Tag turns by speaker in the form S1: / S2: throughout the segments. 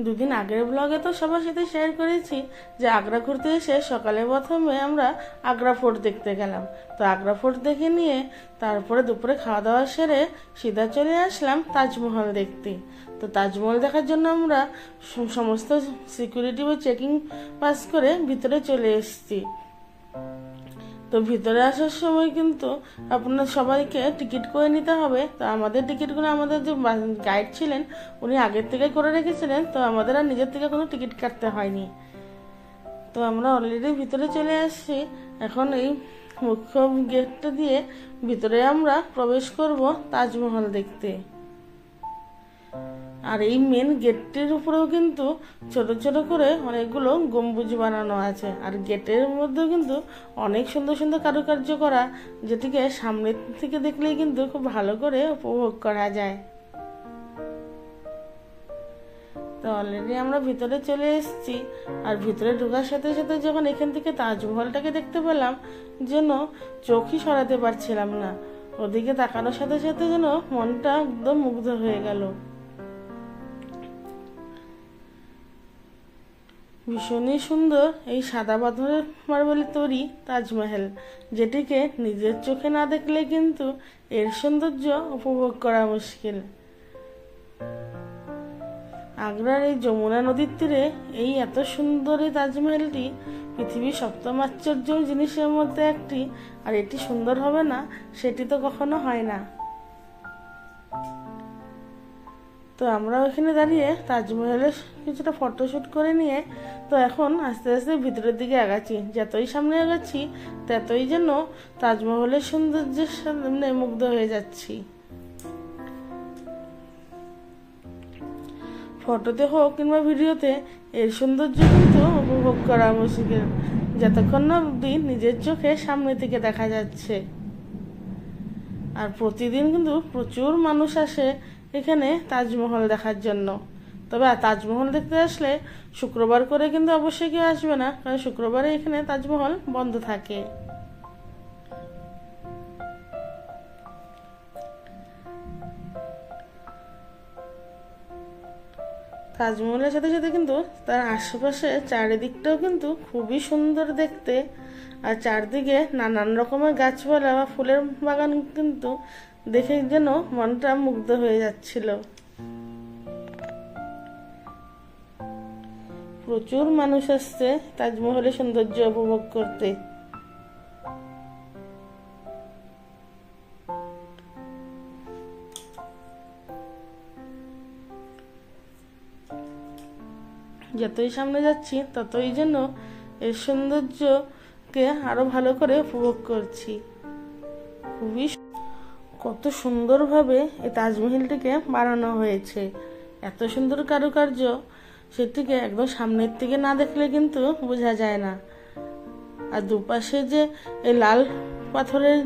S1: দুদিন আগের ব্লগে তো সবার সাথে শেয়ার করেছি যে আগ্রা ঘুরতে এসে সকালে প্রথমে আমরা আগ্রা ফোর্ট দেখতে গেলাম। তো আগ্রা ফোর্ট দেখে নিয়ে তারপরে দুপুরে খাওয়া দাওয়া সেরে সিধা চলে আসলাম তাজমহল দেখতে। তো তাজমহল দেখার জন্য আমরা সমস্ত সিকিউরিটি বা চেকিং পাস করে ভিতরে চলে এসেছি। তো ভিতরে আসার সময় কিন্তু আপনার সবাইকে টিকিট করে নিতে হবে। তো আমাদের টিকিটগুলো আমাদের যে গাইড ছিলেন উনি আগের থেকে করে রেখেছিলেন, তো আমাদের আর নিজের থেকে কোনো টিকিট কাটতে হয়নি। তো আমরা অলরেডি ভিতরে চলে আসছি। এখন এই মুখ্য গেটটা দিয়ে ভিতরে আমরা প্রবেশ করব তাজমহল দেখতে। আর এই মেন গেটটির উপরেও কিন্তু ছোট ছোট করে অনেকগুলো গম্বুজ বানানো আছে। আর গেটের মধ্যেও কিন্তু অনেক সুন্দর সুন্দর কারুকার্য করা, যেটিকে সামনের থেকে দেখলেই কিন্তু খুব ভালো করে উপভোগ করা যায়। তো অলরেডি আমরা ভিতরে চলে এসেছি। আর ভিতরে ঢোকার সাথে সাথে যখন এখান থেকে তাজমহলটাকে দেখতে পেলাম, যেন চোখই সরাতে পারছিলাম না। ওদিকে তাকানোর সাথে সাথে যেন মনটা একদম মুগ্ধ হয়ে গেল। ভীষণই সুন্দর এই সাদা পাথরের মার্বেলের তৈরি তাজমহল, যেটিকে নিজের চোখে না দেখলে কিন্তু এর সৌন্দর্য উপভোগ করা মুশকিল। আগ্রার এই যমুনা নদীর তীরে এই এত সুন্দর এই তাজমহলটি পৃথিবীর সপ্তম আশ্চর্য জিনিসের মধ্যে একটি। আর এটি সুন্দর হবে না সেটি তো কখনো হয় না। তো আমরা ওখানে দাঁড়িয়ে তাজমহলের কিছুটা ফটোশুট করে নিয়ে তো এখন আস্তে আস্তে ভিতরের দিকে আগাচ্ছি। যতই সামনে আগাচ্ছি ততই যেন তাজমহলের সৌন্দর্যের সামনে মুগ্ধ হয়ে যাচ্ছি। ফটোতে হোক কিংবা ভিডিওতে এর সৌন্দর্য কিন্তু উপভোগ করা মুশকিল, যতক্ষণ না অবধি নিজের চোখে সামনে থেকে দেখা যাচ্ছে। আর প্রতিদিন কিন্তু প্রচুর মানুষ আসে এখানে তাজমহল দেখার জন্য। তবে তাজমহল দেখতে আসলে শুক্রবার করে কিন্তু অবশ্যই কেউ আসবে না, কারণ শুক্রবারে এখানে তাজমহল বন্ধ থাকে। তাজমহলের সাথে সাথে কিন্তু তার আশেপাশে চারিদিকটাও কিন্তু খুবই সুন্দর দেখতে। আর চারদিকে নানান রকমের গাছপালা বা ফুলের বাগান কিন্তু দেখে যেন মনটা মুগ্ধ হয়ে যাচ্ছিল। প্রচুর মানুষ আসছে তাজমহলের সৌন্দর্য উপভোগ করতে। যতই সামনে যাচ্ছি ততই যেন এর সৌন্দর্যকে আরো ভালো করে উপভোগ করছি। খুবই কত সুন্দরভাবে এই তাজমহলটিকে বানানো হয়েছে, এত সুন্দর কারুকার্য, সেটিকে একদম সামনের থেকে না দেখলে কিন্তু বোঝা যায় না। আর দুপাশে যে এই লাল পাথরের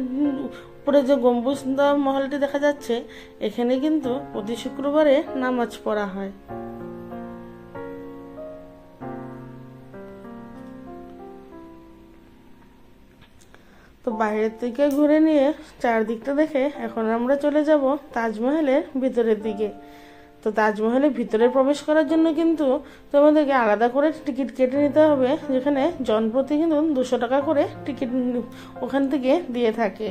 S1: উপরে যে গম্বুজ মহলটি দেখা যাচ্ছে, এখানে কিন্তু প্রতি শুক্রবারে নামাজ পড়া হয়। তো বাইরের থেকে ঘুরে নিয়ে চারদিকটা দেখে এখন আমরা চলে যাব তাজমহলের ভিতরের দিকে। তো তাজমহলের ভিতরে প্রবেশ করার জন্য কিন্তু তোমাদেরকে আলাদা করে টিকিট কেটে নিতে হবে, যেখানে জনপ্রতি কিন্তু 200 টাকা করে টিকিট ওখান থেকে দিয়ে থাকে।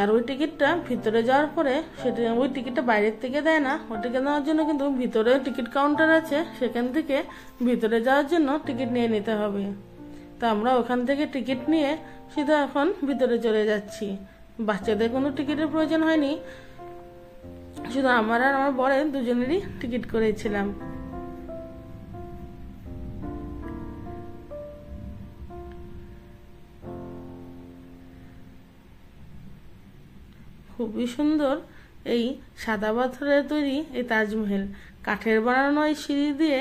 S1: আর ওই টিকিটটা ভিতরে যাওয়ার পরে সেটা ওই টিকিটটা বাইরের থেকে দেয় না, ওটাকে নেওয়ার জন্য কিন্তু ভিতরে টিকিট কাউন্টার আছে, সেখান থেকে ভিতরে যাওয়ার জন্য টিকিট নিয়ে নিতে হবে। তো আমরা ওখান থেকে টিকিট নিয়ে সিধা এখন ভিতরে চলে যাচ্ছি। বাচ্চাদের কোনো টিকিটের প্রয়োজন হয়নি, শুধু আমার আর আমার বরের দুজনেরই টিকিট করেছিলাম। খুবই সুন্দর এই সাদা পাথরের তৈরি এই তাজমহল। কাঠের বানানো এই সিঁড়ি দিয়ে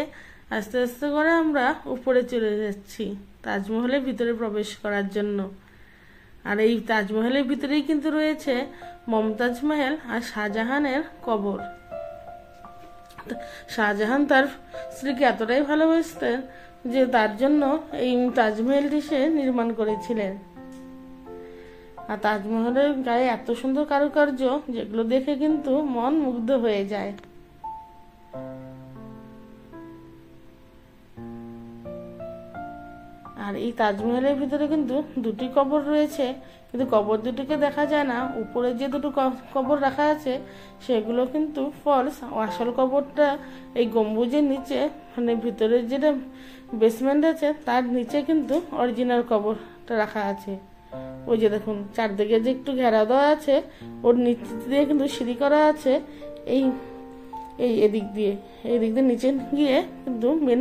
S1: আস্তে আস্তে করে আমরা উপরে চলে যাচ্ছি তাজমহলের ভিতরে প্রবেশ করার জন্য। আর এই তাজমহলের ভিতরেই কিন্তু রয়েছে মমতাজ মহল আর শাহজাহানের কবর। শাহজাহান তার স্ত্রীকে এতটাই ভালোবাসতেন যে তার জন্য এই তাজমহলটি সে নির্মাণ করেছিলেন। আর তাজমহলের গায়ে এত সুন্দর কারুকার্য, যেগুলো দেখে কিন্তু মন মুগ্ধ হয়ে যায়। আর এই তাজমহলের ভিতরে কিন্তু দুটি কবর রয়েছে, কিন্তু কবর দুটিকে দেখা যায় না। উপরে যে দুটো কবর রাখা আছে সেগুলো কিন্তু ফলস। আসল কবরটা এই গম্বুজের নিচে, মানে ভিতরের যেটা বেসমেন্ট আছে তার নিচে কিন্তু অরিজিনাল কবরটা রাখা আছে। ওই যে দেখুন চারদিকে যে একটু ঘেরা দেওয়া আছে, ওর নিচ দিয়ে কিন্তু সিঁড়ি করা আছে। এই এই এদিক দিয়ে নিচে গিয়ে কিন্তু মেন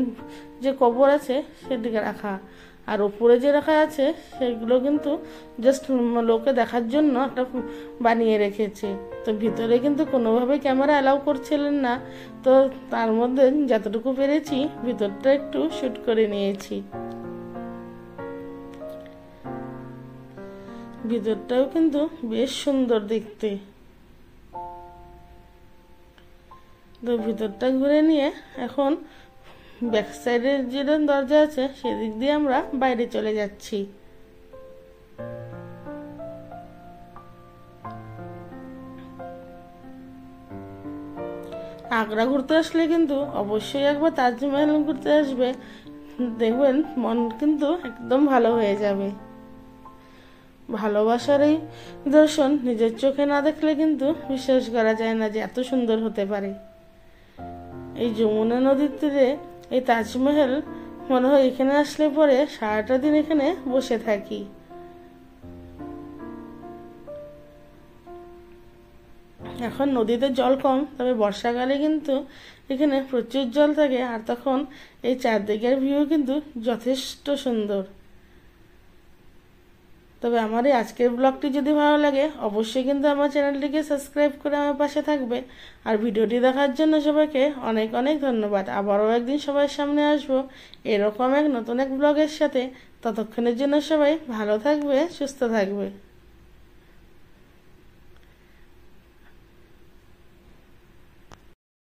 S1: যে কবর আছে সেদিকে রাখা। আর উপরে যে রাখা আছে সেগুলো কিন্তু জাস্ট লোকে দেখার জন্য একটা বানিয়ে রেখেছে। তো ভিতরে কিন্তু কোনোভাবে ক্যামেরা অ্যালাউ করছিলেন না, তো তার মধ্যে যতটুকু পেরেছি ভিতরটা একটু শুট করে নিয়েছি। ভিতরটাও কিন্তু বেশ সুন্দর দেখতে। তো ভিতরটা ঘুরে নিয়ে এখন ব্যাক সাইডের যে দরজা আছে সেদিক দিয়ে আমরা বাইরে চলে যাচ্ছি। আগ্রা ঘুরতে আসলে কিন্তু অবশ্যই একবার তাজমহল ঘুরতে আসবে, দেখবেন মন কিন্তু একদম ভালো হয়ে যাবে। ভালোবাসার এই দর্শন নিজের চোখে না দেখলে কিন্তু বিশ্বাস করা যায় না যে এত সুন্দর হতে পারে। এই যমুনা নদীর তীরে এই তাজমহল, মনে হয় এখানে আসলে পরে সারাটা দিন এখানে বসে থাকি। এখন নদীতে জল কম, তবে বর্ষাকালে কিন্তু এখানে প্রচুর জল থাকে, আর তখন এই চারদিকের ভিউ কিন্তু যথেষ্ট সুন্দর। তবে আমার এই আজকের ব্লগটি যদি ভালো লাগে অবশ্যই কিন্তু আমার চ্যানেলটিকে সাবস্ক্রাইব করে আমার পাশে থাকবে। আর ভিডিওটি দেখার জন্য সবাইকে অনেক অনেক ধন্যবাদ। আবারও একদিন সবার সামনে আসবো এরকম নতুন এক ব্লগের সাথে। ততক্ষণের জন্য সবাই ভালো থাকবে, সুস্থ থাকবে।